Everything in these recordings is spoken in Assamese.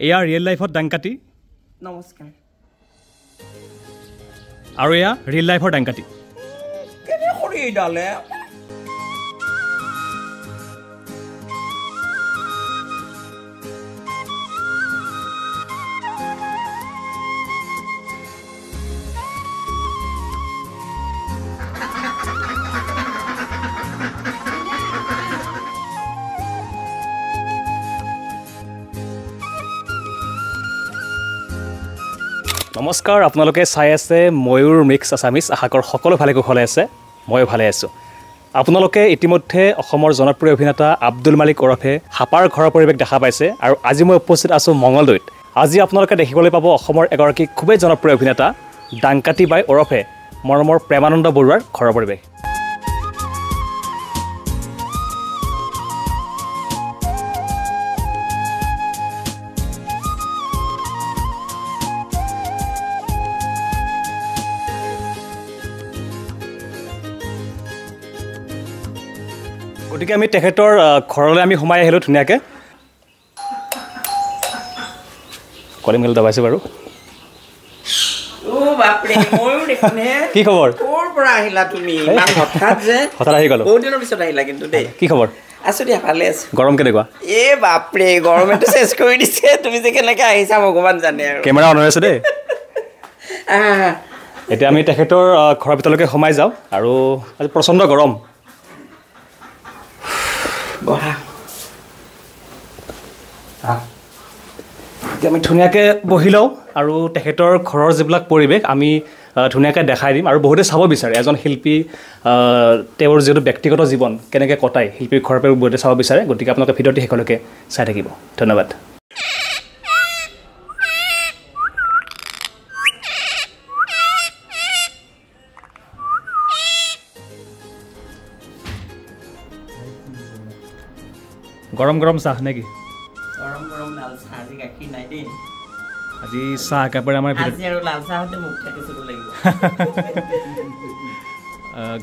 এয়া ৰিয়েল লাইফত ডাংকাটি নমস্কাৰ আৰু এয়া ৰিয়েল লাইফৰ ডাংকাটি কেনে কৰি ডালে নমস্কাৰ আপোনালোকে চাই আছে ময়ূৰ মিক্স আছামিজ আশা কৰোঁ সকলো ভালে কুশলে আছে ময়ো ভালে আছোঁ আপোনালোকে ইতিমধ্যে অসমৰ জনপ্ৰিয় অভিনেতা আব্দুল মালিক ওৰফে হাপাৰ ঘৰৰ পৰিৱেশ দেখা পাইছে আৰু আজি মই উপস্থিত আছোঁ মঙলদৈত আজি আপোনালোকে দেখিবলৈ পাব অসমৰ এগৰাকী খুবেই জনপ্ৰিয় অভিনেতা ডাংকাটি বাই ওৰফে মৰমৰ প্ৰেমানন্দ বৰুৱাৰ ঘৰৰ পৰিৱেশ গতিকে আমি তেখেতৰ ঘৰলৈ আমি সোমাই আহিলোঁ ধুনীয়াকৈ কলিং বেল দবাইছোঁ বাৰু কি খবৰ হঠাৎ আহি গ'লো কি খবৰ আছো দিয়া ভালে আছো গৰম কেনেকুৱা বাপৰে গৰমেতো চেছ কৰি দিছে তুমি যে কেনেকৈ আহিছা ভগৱান জানে আৰু কেমেৰা অন হৈ আছে দেই এতিয়া আমি তেখেতৰ ঘৰৰ ভিতৰলৈকে সোমাই যাওঁ আৰু আজি প্ৰচণ্ড গৰম এতিয়া আমি ধুনীয়াকৈ বহি লওঁ আৰু তেখেতৰ ঘৰৰ যিবিলাক পৰিৱেশ আমি ধুনীয়াকৈ দেখাই দিম আৰু বহুতে চাব বিচাৰে এজন শিল্পী তেওঁৰ যিহেতু ব্যক্তিগত জীৱন কেনেকৈ কটায় শিল্পীৰ ঘৰৰ পৰা বহুতে চাব বিচাৰে গতিকে আপোনালোকে ভিডিঅ'টি শেষলৈকে চাই থাকিব ধন্যবাদ গৰম গৰম চাহ নেকি গৰম গৰম লাল চাহ আজি গাখীৰ নাই দেই আজি চাহ একেবাৰে আমাৰ আজি আৰু লাল চাহতে মুখ থাকি চব লাগিব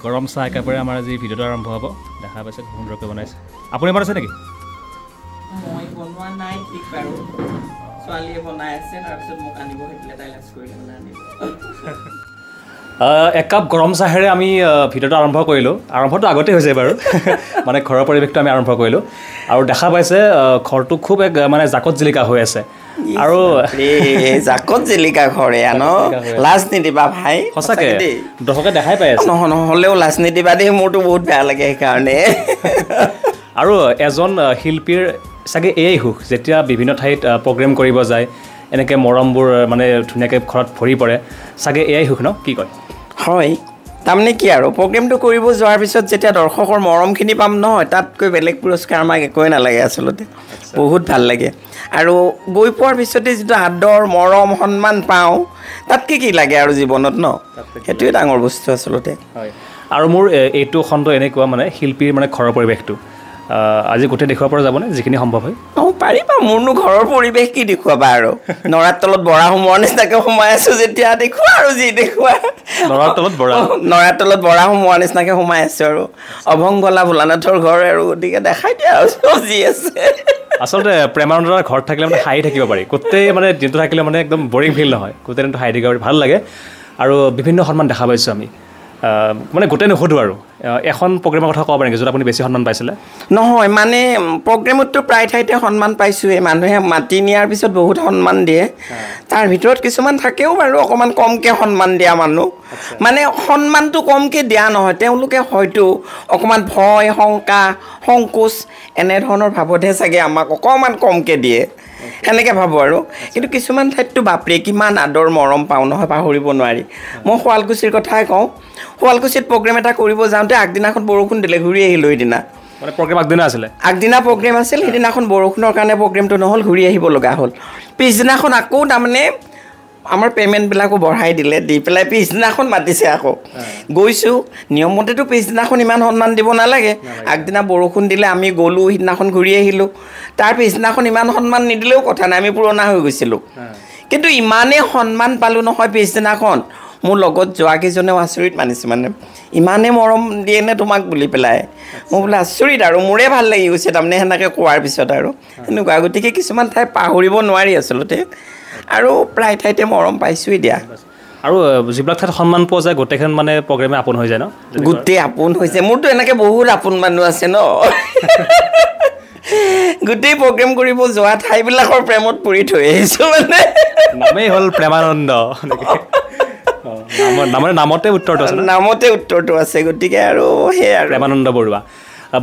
গৰম চাহ একেবাৰে আমাৰ আজি ভিডিঅ'টো আৰম্ভ হ'ব দেখা পাইছে সুন্দৰকৈ বনাইছে আপুনি বনাইছে নেকি মই বনোৱা নাই ঠিক বাৰু ছোৱালীয়ে বনাই আছে তাৰপিছত মোক আনিব সেইফালে তাই লাজ কৰিলে মানে আনিব এক কাপ গৰম চাহেৰে আমি ভিডিঅ'টো আৰম্ভ কৰিলোঁ আৰম্ভটো আগতে হৈছে বাৰু মানে ঘৰৰ পৰিৱেশটো আমি আৰম্ভ কৰিলোঁ আৰু দেখা পাইছে ঘৰটো খুব এক মানে জাকত জিলিকা হৈ আছে আৰু জাকত জিলিকা ঘৰে লাজ নিদিবা ভাই সঁচাকৈ দৰ্শকে দেখাই পাই আছে নহ'লেও লাজ নিদিবা দেই মোৰতো বহুত বেয়া লাগে সেইকাৰণে আৰু এজন শিল্পীৰ চাগে এয়াই সুখ যেতিয়া বিভিন্ন ঠাইত প্ৰগ্ৰেম কৰিব যায় এনেকৈ মৰমবোৰ মানে ধুনীয়াকৈ ঘৰত ভৰি পৰে চাগে এয়াই সুখ ন কি কয় হয় তাৰমানে কি আৰু প্ৰগ্ৰেমটো কৰিব যোৱাৰ পিছত যেতিয়া দৰ্শকৰ মৰমখিনি পাম নহয় তাতকৈ বেলেগ পুৰস্কাৰ আমাক একোৱে নালাগে আচলতে বহুত ভাল লাগে আৰু গৈ পোৱাৰ পিছতে যিটো আদৰ মৰম সন্মান পাওঁ তাতকৈ কি লাগে আৰু জীৱনত ন সেইটোৱে ডাঙৰ বস্তু আচলতে হয় আৰু মোৰ এইটো খণ্ড এনেকুৱা মানে শিল্পীৰ মানে ঘৰৰ পৰিৱেশটো আজি গোটেই দেখুৱাব পৰা যাবনে যিখিনি সম্ভৱ হয় অঁ পাৰিবা মোৰনো ঘৰৰ পৰিৱেশ কি দেখুৱাবা আৰু নৰাৰ তলত বৰা সোমোৱাৰ নিচিনাকৈ সোমাই আছোঁ যেতিয়া দেখুৱা আৰু যি দেখুৱা নৰাৰ তলত বৰা সোমোৱাৰ নিচিনাকৈ সোমাই আছোঁ আৰু অভংগলা ভোলানাথৰ ঘৰ আৰু গতিকে দেখাই দিয়া আৰু চব যি আছে আচলতে প্ৰেমানন্দৰ ঘৰত থাকিলে মানে হাঁহি থাকিব পাৰি গোটেই মানে দিনটো থাকিলে মানে একদম বৰিং ফিল নহয় গোটেই দিনটো হাঁহি থাকিব পাৰি ভাল লাগে আৰু বিভিন্ন সন্মান দেখা পাইছোঁ আমি মানে গোটেই নুসুধোঁ আৰু এখন প্ৰগ্ৰেমৰ কথা ক'ব পাৰে নেকি য'ত আপুনি বেছি সন্মান পাইছিলে নহয় মানে প্ৰগ্ৰেমততো প্ৰায় ঠাইতে সন্মান পাইছোঁৱেই মানুহে মাতি নিয়াৰ পিছত বহুত সন্মান দিয়ে তাৰ ভিতৰত কিছুমান থাকেও বাৰু অকণমান কমকৈ সন্মান দিয়া মানুহ মানে সন্মানটো কমকৈ দিয়া নহয় তেওঁলোকে হয়তো অকণমান ভয় শংকা সংকোচ এনেধৰণৰ ভাৱতহে চাগে আমাক অকণমান কমকৈ দিয়ে সেনেকৈ ভাবোঁ আৰু কিন্তু কিছুমান ঠাইততো বাপৰে কিমান আদৰ মৰম পাওঁ নহয় পাহৰিব নোৱাৰি মই শুৱালকুছিৰ কথাই কওঁ শুৱালকুছিত প্ৰগ্ৰেম এটা কৰিব যাওঁতে আগদিনাখন বৰষুণ দিলে ঘূৰি আহিলোঁ সেইদিনা মানে প্ৰগ্ৰেম আগদিনা আছিলে আগদিনা প্ৰগ্ৰেম আছিল সেইদিনাখন বৰষুণৰ কাৰণে প্ৰগ্ৰেমটো নহ'ল ঘূৰি আহিব লগা হ'ল পিছদিনাখন আকৌ তাৰমানে আমাৰ পে'মেণ্টবিলাকো বঢ়াই দিলে দি পেলাই পিছদিনাখন মাতিছে আকৌ গৈছোঁ নিয়মমতেতো পিছদিনাখন ইমান সন্মান দিব নালাগে আগদিনা বৰষুণ দিলে আমি গ'লোঁ সিদিনাখন ঘূৰি আহিলোঁ তাৰ পিছদিনাখন ইমান সন্মান নিদিলেও কথা নাই আমি পুৰণা হৈ গৈছিলোঁ কিন্তু ইমানেই সন্মান পালোঁ নহয় পিছদিনাখন মোৰ লগত যোৱা কেইজনেও আচৰিত মানিছে মানে ইমানে মৰম দিয়ে নে তোমাক বুলি পেলাই মই বোলে আচৰিত আৰু মোৰে ভাল লাগি গৈছে তাৰমানে সেনেকৈ কোৱাৰ পিছত আৰু এনেকুৱা গতিকে কিছুমান ঠাই পাহৰিব নোৱাৰি আচলতে আৰু প্ৰায় ঠাইতে মৰম পাইছোঁৱেই দিয়া আৰু যিবিলাক ঠাইত সন্মান পোৱা যায় গোটেইখন মানে প্ৰগ্ৰেমে আপোন হৈ যায় ন গোটেই আপোন হৈছে মোৰতো এনেকৈ বহুত আপোন মানুহ আছে ন গোটেই প্ৰগ্ৰেম কৰিব যোৱা ঠাইবিলাকৰ প্ৰেমত পৰি থৈ আহিছোঁ মানে নামেই হ'ল প্ৰেমানন্দ নামতে উত্তৰটো আছে নামতে উত্তৰটো আছে গতিকে আৰু সেয়াই আৰু প্ৰেমানন্দ বৰুৱা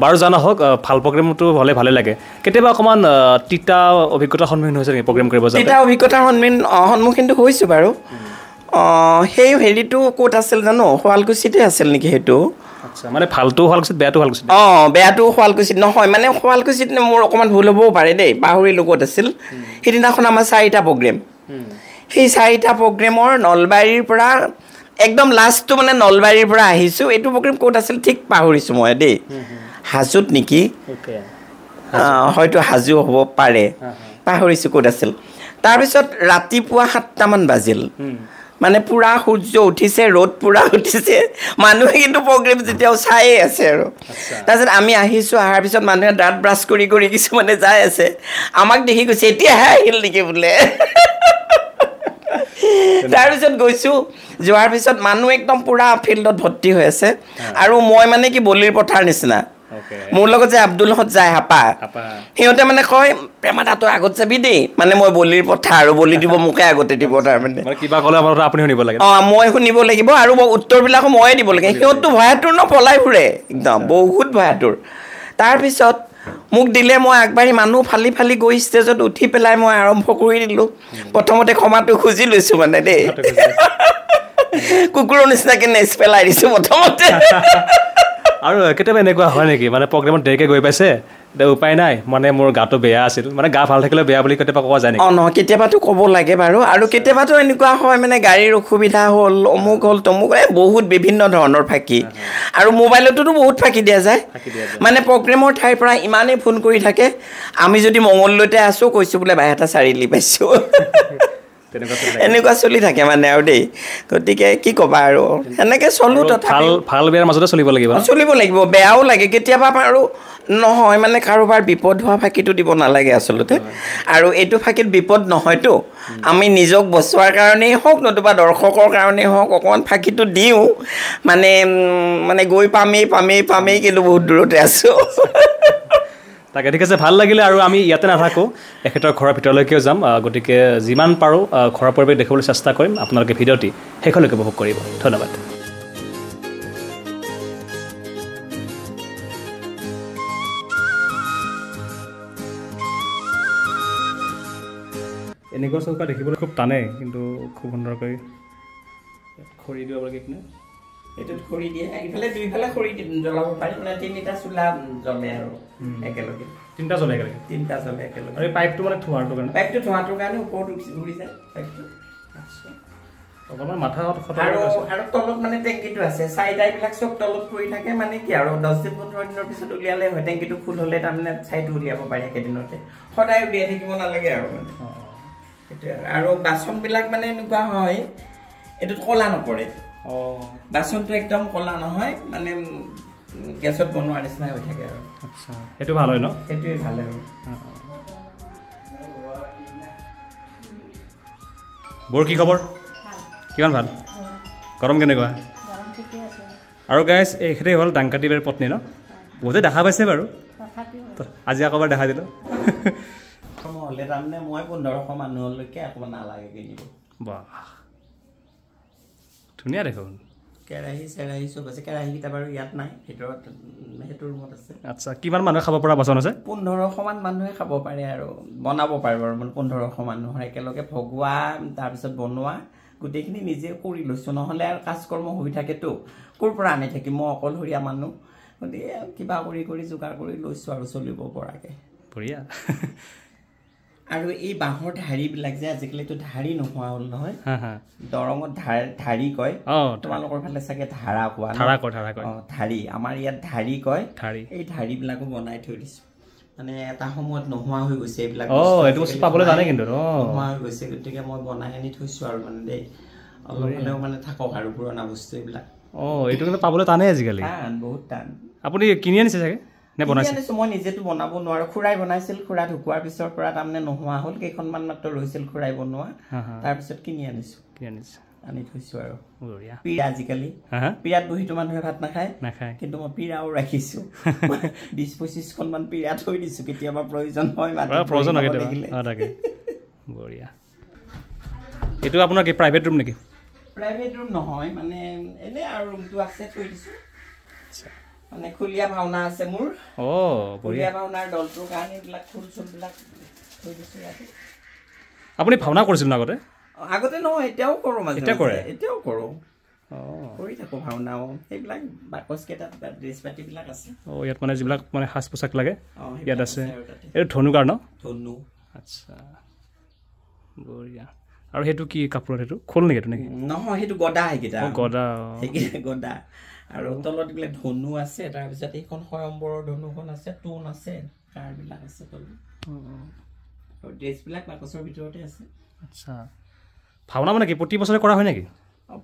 বাৰু জানা হওক ভাল প্ৰগ্ৰেমটো হ'লে ভালে লাগে কেতিয়াবা অকণমান তিতা অভিজ্ঞতাৰ সন্মুখীন হৈছে নেকি প্ৰগ্ৰেম কৰিব তিতা অভিজ্ঞতাৰ সন্মুখীনটো হৈছোঁ বাৰু সেই হেৰিটো ক'ত আছিল জানো শুৱালকুছিতে আছিল নেকি সেইটো আচ্ছা মানে ভালটো শুৱালকুছিত বেয়াটো শুৱালকুছিত বেয়াটো শুৱালকুছিত নহয় মানে শুৱালকুছিত মোৰ অকণমান ভুল হ'বও পাৰে দেই পাহৰিলোঁ ক'ত আছিল সেইদিনাখন আমাৰ 4টা প্ৰগ্ৰেম সেই 4টা প্ৰগ্ৰেমৰ নলবাৰীৰ পৰা একদম লাষ্টটো মানে নলবাৰীৰ পৰা আহিছোঁ এইটো প্ৰগ্ৰেম ক'ত আছিল ঠিক পাহৰিছোঁ মই দেই হাজোত নেকি হয়তো হাজো হ'ব পাৰে পাহৰিছোঁ ক'ত আছিল তাৰপিছত ৰাতিপুৱা 7টামান বাজিল মানে পূৰা সূৰ্য উঠিছে ৰ'দ পূৰা উঠিছে মানুহে কিন্তু প্ৰগ্ৰেম যেতিয়াও চায়ে আছে আৰু তাৰপিছত আমি আহিছোঁ অহাৰ পিছত মানুহে দাঁত ব্ৰাছ কৰি কৰি কিছুমানে যাই আছে আমাক দেখি গৈছে এতিয়াহে আহিল নেকি বোলে তাৰপিছত গৈছোঁ যোৱাৰ পিছত মানুহ একদম পূৰা ফিল্ডত ভৰ্তি হৈ আছে আৰু মই মানে কি বলিৰ পথাৰ নিচিনা মোৰ লগত যে আব্দুলহঁত যায় হাপা সিহঁতে মানে কয় প্ৰেমা তই আগত যাবি দেই মানে মই বলিৰ পথাৰ আৰু বলি দিব মোকে আগতে দিব তাৰমানে কিবা ক'লে আপুনি শুনিব লাগে মই শুনিব লাগিব আৰু উত্তৰবিলাকো ময়ে দিব লাগে সিহঁততো ভয়াতুৰ ন পলাই ফুৰে একদম বহুত ভয়াতুৰ তাৰপিছত মোক দিলে মই আগবাঢ়ি মানুহ ফালি ফালি গৈ ষ্টেজত উঠি পেলাই মই আৰম্ভ কৰি দিলোঁ প্ৰথমতে ক্ষমাটো খুজি লৈছোঁ মানে দেই কুকুৰৰ নিচিনাকৈ নেচ পেলাই দিছোঁ প্ৰথমতে আৰু কেতিয়াবা এনেকুৱা হয় নেকি মানে প্ৰগ্ৰেমত দেৰিকৈ গৈ পাইছে এতিয়া উপায় নাই মানে মোৰ গাটো বেয়া আছিল মানে গা ভাল থাকিলে বেয়া বুলি কেতিয়াবা কোৱা যায় নেকি নহয় কেতিয়াবাতো ক'ব লাগে বাৰু আৰু কেতিয়াবাতো এনেকুৱা হয় মানে গাড়ীৰ অসুবিধা হ'ল অমুক হ'ল তমুক বহুত বিভিন্ন ধৰণৰ ফাঁকি আৰু মোবাইলতোতো বহুত ফাঁকি দিয়া যায় মানে প্ৰগ্ৰেমৰ ঠাইৰ পৰা ইমানেই ফোন কৰি থাকে আমি যদি মঙলদৈতে আছোঁ কৈছোঁ বোলে বাইহাটা চাৰিআলি পাইছোঁ এনেকুৱা চলি থাকে মানে আৰু দেই গতিকে কি ক'বা আৰু সেনেকৈ চলোঁ ভাল ভাল বেয়াৰ মাজতে চলিব লাগিব বেয়াও লাগে কেতিয়াবা আৰু নহয় মানে কাৰোবাৰ বিপদ হোৱা ফাঁকিটো দিব নালাগে আচলতে আৰু এইটো ফাঁকিত বিপদ নহয়তো আমি নিজক বচোৱাৰ কাৰণেই হওক নতুবা দৰ্শকৰ কাৰণেই হওক অকণমান ফাঁকিটো দিওঁ মানে গৈ পামেই কিন্তু বহুত দূৰতে আছোঁ তাকে ঠিক আছে ভাল লাগিলে আৰু আমি ইয়াতে নাথাকোঁ এখেতৰ ঘৰৰ ভিতৰলৈকেও যাম গতিকে যিমান পাৰোঁ ঘৰৰ পৰিৱেশ দেখিবলৈ চেষ্টা কৰিম আপোনালোকে ভিডিঅ'টি শেষলৈকে উপভোগ কৰিব ধন্যবাদ এনেকুৱা চৌকা দেখিবলৈ খুব টানেই কিন্তু খুব সুন্দৰকৈ খৰি দিব লাগে কিনে এইটোত খৰি দিয়ে ইফালে দুইফালে খৰি জ্বলাব পাৰি মানে 3টা চোলা জ্বলে আৰু একেলগে 3টা জ্বলে একেলগে আৰু পাইপটো মানে থোৱাটোৰ কাৰণে ওপৰত উৰি যায় পাইপটো অকণমান মাথা আৰু তলত মানে টেংকিটো আছে চাইডাইবিলাক চব তলত পৰি থাকে মানে কি আৰু 10 দিন 15 দিনৰ পিছত উলিয়ালে হয় টেংকিটো ফুল হ'লে তাৰমানে চাইটো উলিয়াব পাৰি একেদিনতে সদায় উলিয়াই থাকিব নালাগে আৰু মানে সেইটোৱে আৰু বাচনবিলাক মানে এনেকুৱা হয় এইটোত ক'লা নপৰে বাচনটো একদম ক'লা নহয় মানে গেছত বনোৱাৰ নিচিনা হৈ থাকে আৰু আচ্ছা সেইটো ভাল হয় ন সেইটোৱে ভাল আৰু বৰ কি খবৰ কিমান ভাল গৰম কেনেকুৱা আৰু গাইজ এইখেতেই হ'ল ডাংকাটিবাৰ পত্নী ন বহুতে দেখা পাইছে বাৰু আজি আকৌ এবাৰ দেখা দিলোঁ হ'লে তাৰমানে মই 1500 মানুহলৈকে অকণমান নালাগে কিনিব বাহ ধুনীয়া দেখোন কেৰাহী চেৰাহী চব আছে কেৰাহীকেইটা বাৰু ইয়াত নাই ভিতৰত সেইটো ৰুমত আছে আচ্ছা কিমান মানুহে খাব পৰা বাচন আছে 1500মান মানুহে খাব পাৰে আৰু বনাব পাৰে বাৰু মানে 1500 মানুহৰ একেলগে ভগোৱা তাৰপিছত বনোৱা গোটেইখিনি নিজে কৰি লৈছোঁ নহ'লে আৰু কাজকৰ্ম হৈ থাকেতো ক'ৰ পৰা আনি থাকিম মই অকলশৰীয়া মানুহ গতিকে কিবা কৰি যোগাৰ কৰি লৈছোঁ আৰু চলিব পৰাকৈ বঢ়িয়া আৰু এই বাঁহৰ ঢাৰিবিলাক যে আজিকালিতো ঢাৰি নোহোৱা হ'ল নহয় দৰঙত ঢাৰি কয় তোমালোকৰ ফালে চাগে ধাৰা কোৱা ঢাৰি আমাৰ ইয়াত ঢাৰি কয় এই ঢাৰিবিলাকো বনাই থৈ দিছোঁ মানে এটা সময়ত নোহোৱা হৈ গৈছে এইবিলাক নোহোৱা হৈ গৈছে গতিকে মই বনাই আনি থৈছোঁ আৰু মানে দেই অলপ হ'লেও মানে থাকক আৰু পুৰণা বস্তু এইবিলাক এইটো কিন্তু পাবলৈ টানেই আজিকালি টান বহুত টান আপুনি কিনি আনিছে চাগে নে বনাইছে আনিছোঁ মই নিজেতো বনাব নোৱাৰোঁ খুৰাই বনাইছিল খুৰা ঢুকোৱাৰ পিছৰ পৰা তাৰমানে নোহোৱা হ'ল কেইখনমান মাত্ৰ ৰৈছিল খুৰাই বনোৱা তাৰপিছত কিনি আনিছোঁ আনি থৈছোঁ আৰু পিৰা আজিকালি পিৰাত বহিতো মানুহে ভাত নাখায় কিন্তু মই পিৰাও ৰাখিছোঁ 20-25খনমান পিৰা থৈ দিছোঁ কেতিয়াবা প্ৰয়োজন হয় বঢ়িয়া এইটো আপোনাৰ কি প্ৰাইভেট ৰুম নেকি প্ৰাইভেট ৰুম নহয় মানে এনেই আৰু ৰুমটো আছে থৈ দিছোঁ মানে খুলীয়া ভাওনা আছে মোৰ খুলীয়া ভাওনাৰ দলটোৰ কাৰণে এইবিলাক ফুল চুলবিলাক থৈ দিছোঁ ইয়াতে আপুনি ভাওনা কৰিছিল ন আগতে নহয় এতিয়াও কৰোঁ মাজে এতিয়াও কৰোঁ কৰি থাকোঁ ভাওনাও সেইবিলাক বাকচকেইটাত ড্ৰেছ পাতিবিলাক আছে ইয়াত মানে যিবিলাক মানে সাজ পোছাক লাগে ইয়াত আছে এইটো ধনুকাৰ ন ধনু আচ্ছা বঢ়িয়া আৰু সেইটো কি কাপোৰত সেইটো খোল নেকি এইটো নেকি নহয় সেইটো গদা সেইকেইটা গদা আৰু তলত এইবিলাক ধনু আছে তাৰপিছত এইখন স্বয়ম্বৰৰ ধনুখন আছে টোন আছে কাৰবিলাক আছে তলত আৰু ড্ৰেছবিলাক বাকচৰ ভিতৰতে আছে আচ্ছা ভাওনা মানে কি প্ৰতি বছৰে কৰা হয় নেকি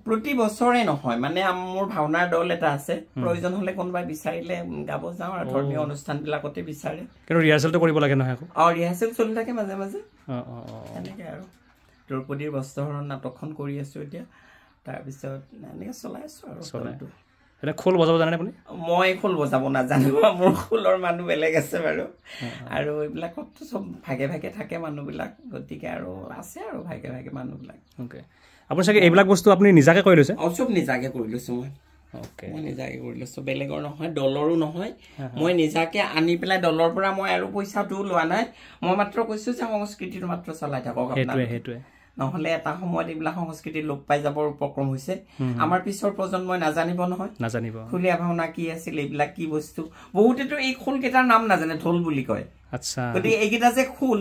প্ৰতি বছৰে নহয় মানে মোৰ ভাওনাৰ দল এটা আছে প্ৰয়োজন হ'লে কোনোবাই বিচাৰিলে গাব যাওঁ আৰু ধৰ্মীয় অনুষ্ঠানবিলাকতে বিচাৰে কিন্তু ৰিহাৰ্চেলটো কৰিব লাগে নহয় ৰিহাৰ্চেল চলি থাকে মাজে মাজে এনেকৈ আৰু দ্ৰৌপদীৰ বস্ত্ৰহৰণ নাটকখন কৰি আছোঁ এতিয়া তাৰপিছত এনেকৈ চলাই আছোঁ আৰু চলাটো এনে খোল বজাব জানে আপুনি মই খোল বজাব নাজানো মোৰ খোলৰ মানুহ বেলেগ আছে বাৰু আৰু এইবিলাকতো চব ভাগে ভাগে থাকে মানুহবিলাক গতিকে আৰু আছে আৰু ভাগে ভাগে মানুহবিলাক আপুনি চাগে এইবিলাক বস্তু আপুনি নিজাকে কৰি লৈছে চব নিজাকে কৰি লৈছোঁ মই নিজাকে কৰি লৈছোঁ বেলেগৰ নহয় দলৰো নহয় মই নিজাকে আনি পেলাই দলৰ পৰা মই আৰু পইচাটোও লোৱা নাই মই মাত্ৰ কৈছোঁ যে সংস্কৃতিটো মাত্ৰ চলাই থাকক সেইটোৱে নহ'লে এটা সময়ত এইবিলাক সংস্কৃতি লোপ পাই যাবৰ উপক্ৰম হৈছে আমাৰ পিছৰ প্ৰজন্মই নাজানিব খুলীয়া ভাওনা কি আছিল এইবিলাক কি বস্তু বহুতেতো এই খোলকেইটাৰ নাম নাজানে ঢোল বুলি কয় গতিকে এইকেইটা যে খোল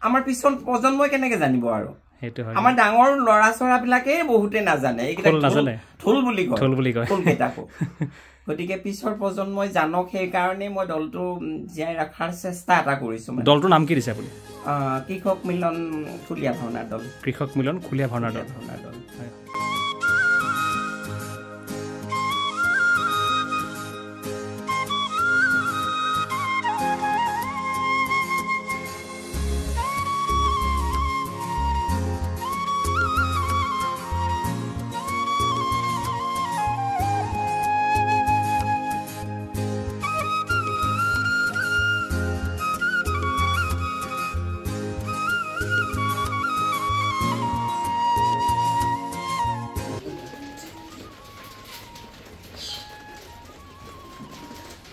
আমাৰ পিছৰ প্ৰজন্মই কেনেকে জানিব আৰু আমাৰ ডাঙৰ ল'ৰা ছোৱালীবিলাকে বহুতে নাজানে এইকেইটা ঢোল বুলি কয় খোলকেইটাকো গতিকে পিছৰ প্ৰজন্মই জানক সেইকাৰণে মই দলটো জীয়াই ৰখাৰ চেষ্টা এটা কৰিছোঁ দলটোৰ নাম কি দিছে আপুনি কৃষক মিলন খুলীয়া ভাওনাৰ দল কৃষক মিলন খুলীয়া ভাওনাৰ দল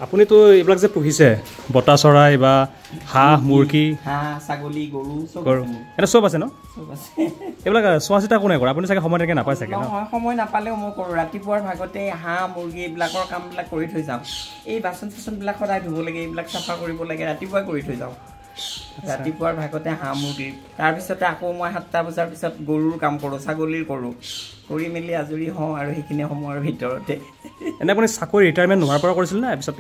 আপুনিতো এইবিলাক যে পুহিছে বতা চৰাই বা হাঁহ মুৰ্গী ছাগলী গৰু এটা চব আছে ন এইবিলাক চোৱা চিতা কোনে কৰে আপুনি চাগে সময় তেনেকৈ নাপায় চাগে সময় নাপালেও মই কৰোঁ ৰাতিপুৱাৰ ভাগতে হাঁহ মুৰ্গী এইবিলাকৰ কামবিলাক কৰি থৈ যাওঁ এই বাচন চাচনবিলাক সদায় ধুব লাগে এইবিলাক চাফা কৰিব লাগে ৰাতিপুৱাই কৰি থৈ যাওঁ ৰাতিপুৱাৰ ভাগতে হাঁহ মুৰ্গী তাৰপিছতে আকৌ মই 7টা বজাৰ পিছত গৰুৰ কাম কৰোঁ ছাগলীৰ কৰোঁ কৰি মেলি আজৰি হওঁ আৰু সেইখিনি সময়ৰ ভিতৰতে এনে আপুনি চাকৰি ৰিটায়াৰমেণ্ট নোহোৱাৰ পৰা কৰিছিল নে পিছত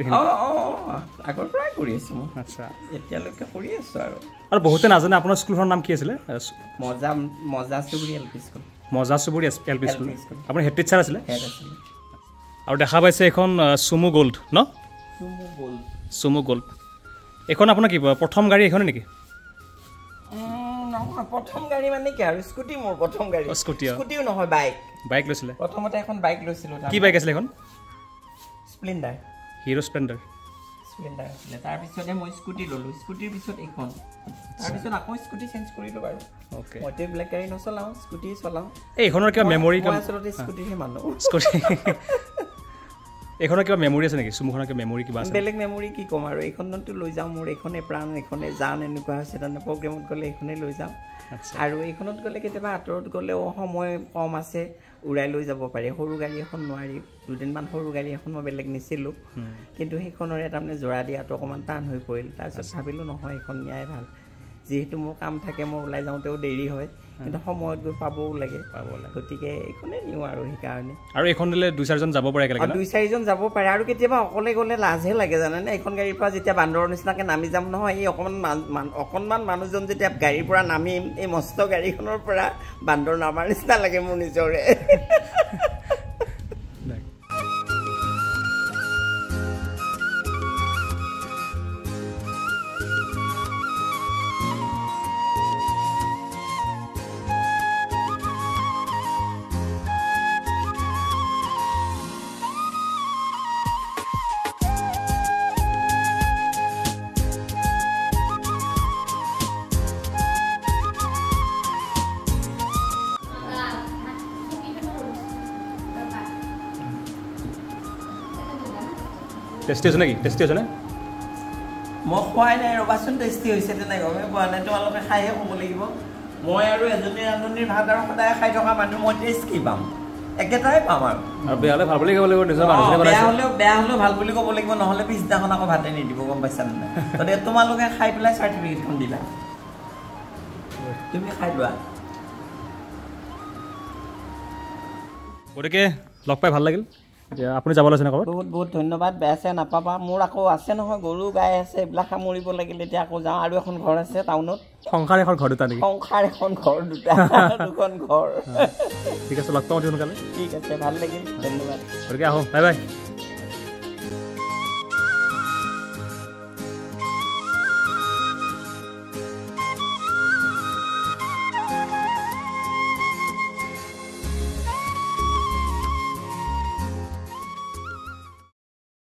আগৰ পৰাই কৰি আছোঁ মই আচ্ছা এতিয়ালৈকে কৰি আছোঁ আৰু বহুতে নাজানে আপোনাৰ স্কুলখনৰ নাম কি আছিলে Majachuburi L P school Majachuburi L P school আপুনি হেড টিচাৰ আছিলে আৰু দেখা পাইছে এইখন চুমু গ'ল্ড ন চুমু গ'ল্ড এইখন আপোনাৰ কি প্ৰথম গাড়ী এইখনে নেকি নহয় প্ৰথম গাড়ী মানে কি আৰু স্কুটি মোৰ প্ৰথম গাড়ী স্কুটিও নহয় বাইক লৈছিলে প্ৰথমতে এখন বাইক লৈছিলোঁ কি বাইক আছিলে এখন স্প্লেণ্ডাৰ হিৰো স্প্লেণ্ডাৰ আছিলে তাৰপিছতে মই স্কুটি ল'লোঁ স্কুটিৰ পিছত এইখন তাৰপিছত আকৌ স্কুটি চেঞ্জ কৰিলোঁ বাৰু মইতো এইবিলাক গাড়ী নচলাওঁ স্কুটি চলাওঁ এইখনৰ কিবা মেমৰি আচলতে স্কুটিহে মানুহ এইখনৰ কিবা মেমৰি আছে নেকি চুমুখনৰ কিবা মেমৰি কিবা আছে বেলেগ মেমৰি কি ক'ম আৰু এইখনতো লৈ যাওঁ মোৰ এইখনে প্ৰাণ এইখনে জান এনেকুৱা হৈছে তাৰমানে প্ৰগ্ৰেমত গ'লে এইখনেই লৈ যাওঁ আৰু এইখনত গ'লে কেতিয়াবা আঁতৰত গ'লেও সময় কম আছে উৰাই লৈ যাব পাৰি সৰু গাড়ী এখন নোৱাৰি দুদিনমান সৰু গাড়ী এখন মই বেলেগ নিছিলোঁ কিন্তু সেইখনৰে তাৰমানে জোৰা দিয়াটো অকণমান টান হৈ পৰিল তাৰপিছত ভাবিলোঁ নহয় এইখন নিয়াই ভাল যিহেতু মোৰ কাম থাকে মই ওলাই যাওঁতেও দেৰি হয় কিন্তু সময়ত গৈ পাবও লাগে গতিকে এইখনে নিওঁ আৰু সেইকাৰণে আৰু এইখন দিলে 2-4জন যাব পাৰে একেলগে 2-4জন যাব পাৰে আৰু কেতিয়াবা অকলে গ'লে লাজহে লাগে জানেনে এইখন গাড়ীৰ পৰা যেতিয়া বান্দৰৰ নিচিনাকৈ নামি যাম নহয় এই অকণমান মানুহজন যেতিয়া গাড়ীৰ পৰা নামিম এই মস্ত গাড়ীখনৰ পৰা বান্দৰ নামাৰ নিচিনা লাগে মোৰ নিজৰে টেষ্টি আছে নেকি টেষ্টি আছে নে মই খোৱাই নাই ৰবাচোন টেষ্টি হৈছে নে নাই গমে পোৱা নাই তোমালোকে খাইহে ক'ব লাগিব মই আৰু এজনী ৰান্ধনীৰ ভাত আৰু সদায় খাই থকা মানুহ মই টেষ্ট কি পাম একেটাই পাম আৰু বেয়া হ'লে ভাল বুলি ক'ব লাগিব নিজৰ মানুহজনে বেয়া হ'লেও ভাল বুলি ক'ব লাগিব নহ'লে পিছদিনাখন আকৌ ভাতে নিদিব গম পাইছানে নাই গতিকে তোমালোকে খাই পেলাই চাৰ্টিফিকেটখন দিলা তুমি খাই লোৱা গতিকে লগ পাই ভাল লাগিল এতিয়া আপুনি যাব লৈছে নে ক'ৰবাত বহুত বহুত ধন্যবাদ বেয়া চেয়া নাপাবা মোৰ আকৌ আছে নহয় গৰু গাই আছে এইবিলাক সামৰিব লাগিলে এতিয়া আকৌ যাওঁ আৰু এখন ঘৰ আছে টাউনত সংসাৰ এখন ঘৰ দুটা নেকি সংসাৰ এখন ঘৰ দুটা দুখন ঘৰ ঠিক আছে লগ পাওঁ সোনকালে ঠিক আছে ভাল লাগিল ধন্যবাদ গতিকে আহোঁ বাই বাই